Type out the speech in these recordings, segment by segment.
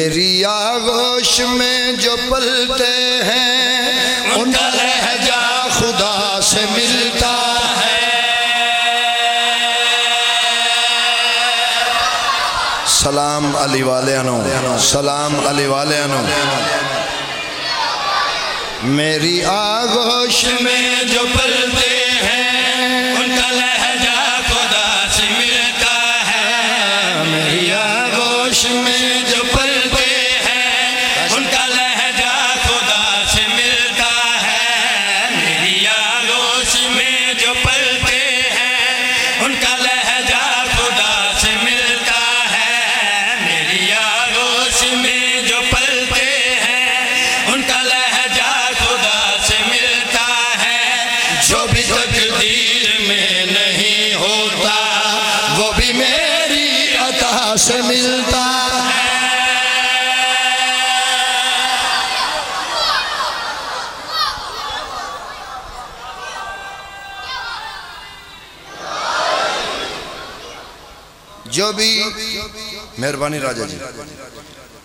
मेरी आगोश में जो पलते हैं उनका लहजा खुदा से मिलता है। सलाम अली वाले अनो, सलाम अली वाले अनो। मेरी आगोश में जो पलते हैं उनका लहजा खुदा से मिलता है। मेरी आगोश में जो पलते हैं उनका लहजा खुदा से मिलता है। मेरी आगोश में जो पलते हैं उनका लहजा खुदा से मिलता है। मेरी आगोश में जो पलते हैं उनका लहजा खुदा से मिलता है। जो भी तकदीर में नहीं होता वो भी मेरी अता से मिलता है। जो भी मेहरबानी राजा जी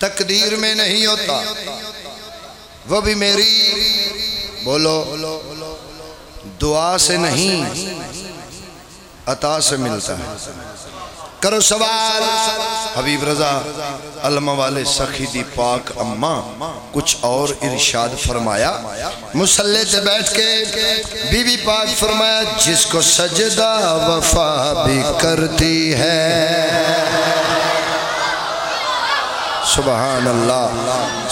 तकदीर में नहीं होता वो भी मेरी बोलो दुआ से नहीं अता से मिलता है। करो सवाल। हबीब रजा अलमा वाले सखीदी पाक अम्मा कुछ और इरशाद फरमाया। मुसल्ले पे बैठ के बीबी पाक फरमाया जिसको सजदा वफा भी करती है। सुबहान अल्लाह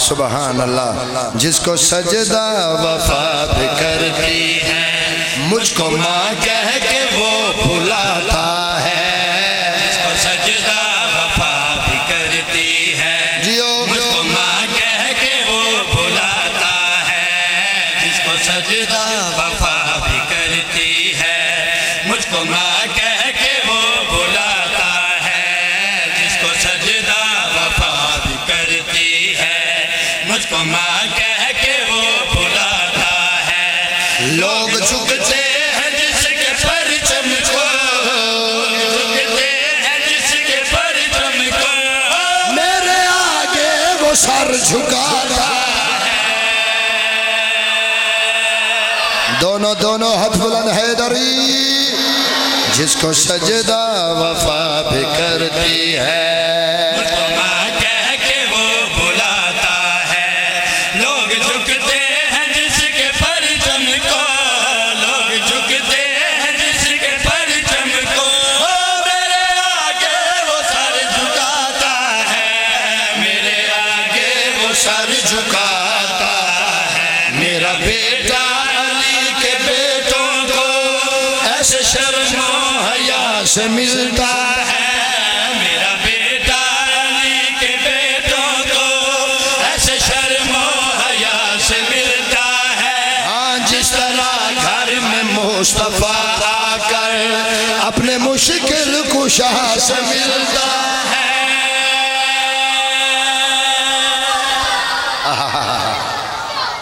सुबहान अल्लाह। जिसको सजदा वफा भी करती है मुझको माँ कह के वो भुलाता है। जिसको सजदा वफा भी करती है जियो मुझको माँ कह के वो भुलाता है। जिसको सजदा वफा भी करती है मुझको माँ कह के वो भुलाता है। जिसको सजदा वफा भी करती है मुझको माँ कह के वो भुलाता है। लोग झुकते हैं जिसके परचम को, झुकते हैं जिसके परचम को, मेरे आगे वो सर झुकाता है। दोनों दोनों हाथ बुलंद हैदरी। जिसको सजदा वफा भी करती है सर झुकाता है। मेरा बेटा अली के बेटों को ऐसे शर्म हया से मिलता है। मेरा बेटा अली के बेटों को ऐसे शर्म हया से मिलता है। हाँ जिस तरह घर में मुस्तफा आकर अपने मुश्किल कुशा से मिलता है।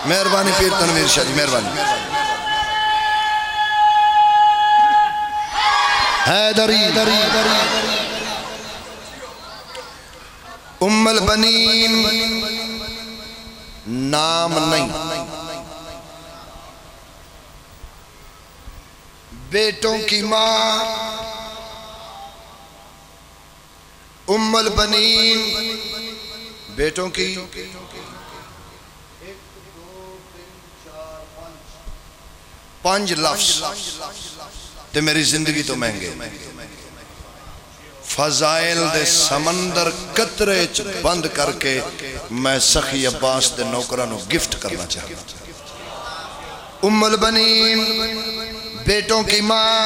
मेहरबानी पीर तनवीर शाह जी मेहरबानी। हैदरी उम्मुल बनीन नाम नहीं, बेटों की माँ उम्मुल बनीन, बेटों की 5 लफ्ज़ ते मेरी जिंदगी तो महंगे। फजाइल दे समंदर कतरे च बंद करके मैं सखी अब्बास दे नौकरां नूं गिफ्ट करना चाहता। उम्मुल बनीन बेटों की माँ,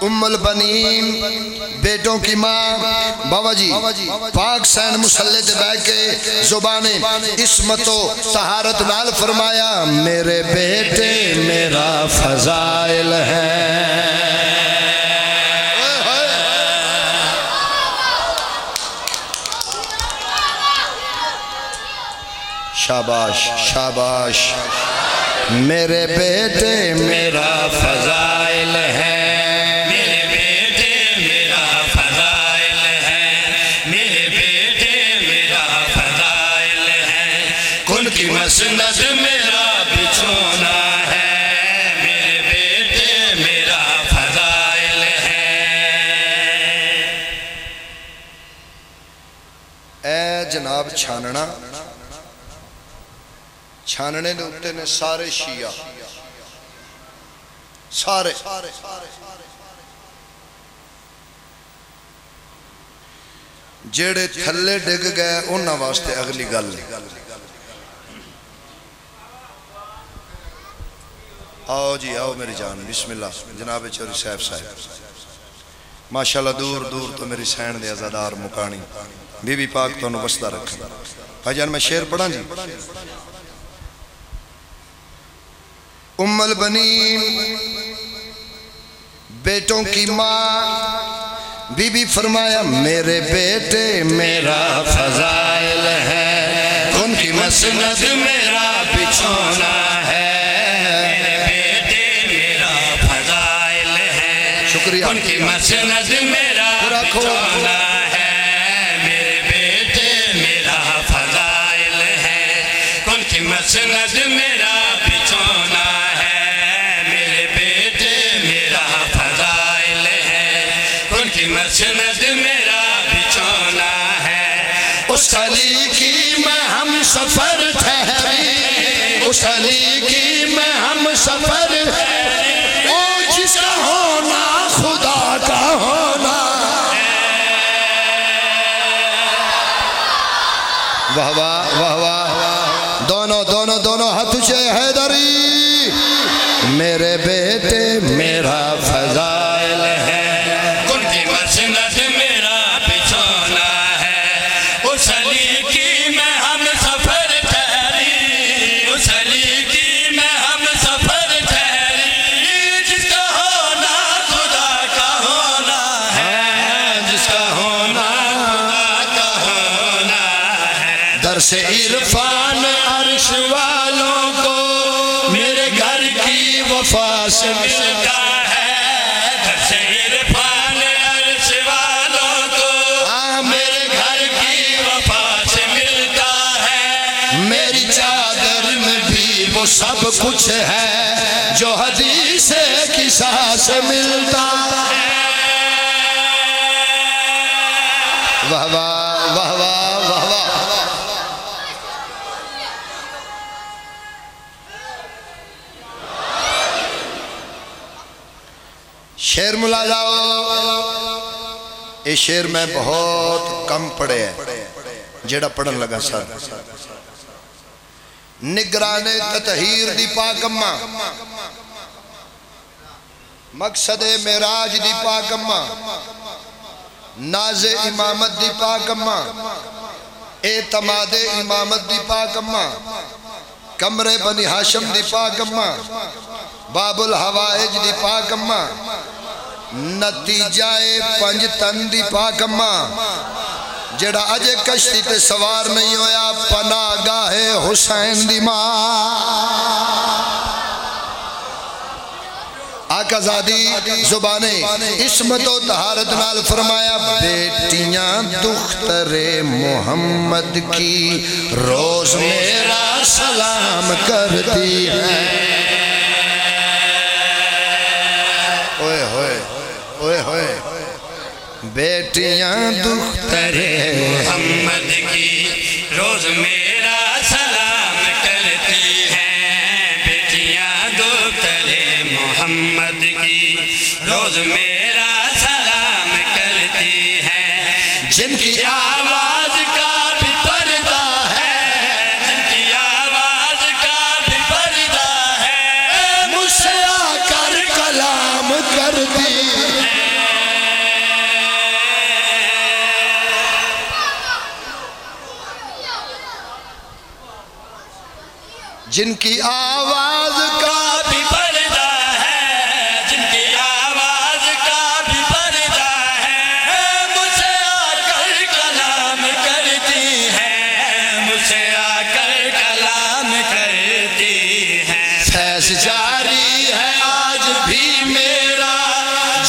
उम्मुल बनीन बेटों की माँ। बाबा जी पाक सैन मुसल्ले ते बैठ के जुबाने इस्मतो तहारत नाल फरमाया मेरे बेटे मेरा फजाइल है। शाबाश शाबाश। मेरे बेटे मेरा फजाइल है, मेरे बेटे मेरा फजाइल है, मेरे बेटे मेरा फजाइल उनकी मसनद मेरा बिछोना है, मेरे बेटे मेरा फजाइल है। ए जनाब छानना, छानने दे उत्ते ने सारे शिया, सारे जेड़े थल्ले डिग गए उन्हां वास्ते अगली गल। आओ जी आओ मेरी जान, बिस्मिल्लाह। जनाब चौधरी साहब माशाल्लाह दूर दूर तो मेरी सैन दे आज़ादार मुकानी बीबी पाक तो बसदा रखे। भाईजान मैं शेर पढ़ा जी। उम्मुल बनीन बेटों की माँ बीबी फरमाया मेरे बेटे मेरा फजाइल है, उनकी मसनद मेरा बिछोना है, मेरे बेटे मेरा फजाइल है, शुक्रिया, उनकी मसनद मेरा बिछोना है, मेरे बेटे मेरा फजाइल है, उनकी मसनद मेरा बिछोना है, मेरे बेटे मेरा फजाइल है, उनकी मसनद मेरा बिछोना है। उस अली की मैं हम सफर ठहरी, उस अली की मैं हम सफर ठहरी, ओ जिसका होना खुदा का होना। वाह वाह वाह वाह, दोनों दोनों दोनों हाथ से हैदरी, मेरे बेटे मेरा फजाइल है, उनकी मसनद मेरा बिछोना है। उस अली की मैं हम सफर ठहरी, उस अली की मैं हम सफर ठहरी, जिसका होना खुदा का होना है, जिसका होना खुदा का होना है। दर से इरफान अर्श वालों को मेरे घर की वफा से मिलता है, दर से इरफान अर्श वालों को मेरे घर की वफा से मिलता है। मेरी चादर में भी वो सब कुछ है जो हदीस किसा से मिलता है। वाह वाह वाह वाह वाह वाह। शेर मुला जाओ, ये शेर मैं बहुत कम पढ़े है, जेड़ा पढ़न लगा सर। निगराने ततहीर दी पाकम्मा, मकसदे मेराज दी पाकम्मा, नाज़े इमामत दी पाकम्मा, एतमादे इमामत दी पाकम्मा, कमरे बनी हाशम दी पाकम्मा, बाबुल हवाइज दी पाकम्मा, नतीजाए पंज तन दी पाकम्मा, जेड़ा अजे कश्ती ते सवार नहीं होया, पनागाहे हुसैन दी मां। आकाज़ादी जुबाने इस्मत और तहारत नाल फरमाया, बेटियां दुख्तरे मोहम्मद की रोज मेरा सलाम करती हैं। ओए होए ओए होए, बेटियां दुख्तरे मोहम्मद की रोज मेरा सलाम करती हैं, बेटियां दुख्तरे मोहम्मद की रोज मेरा सलाम करती हैं, जिनकी आवाज का भी पर्दा है, जिनकी आवाज का भी पर्दा है, मुझसे आकर कलाम करती है। जिनकी आवाज का भी पर्दा है, जिनकी आवाज का भी पर्दा है, मुझसे आकर कलाम करती है, मुझसे आकर कलाम करती है। फैज़ जारी है आज भी मेरा,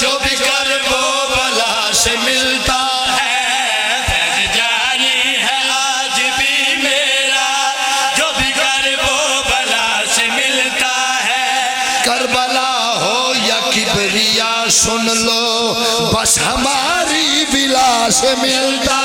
जो भी कर वो बला से मिलता है, फैज़ जारी है आज भी मेरा, जो भी कर करबला हो या किबरिया सुन लो, बस हमारी विलास मिलता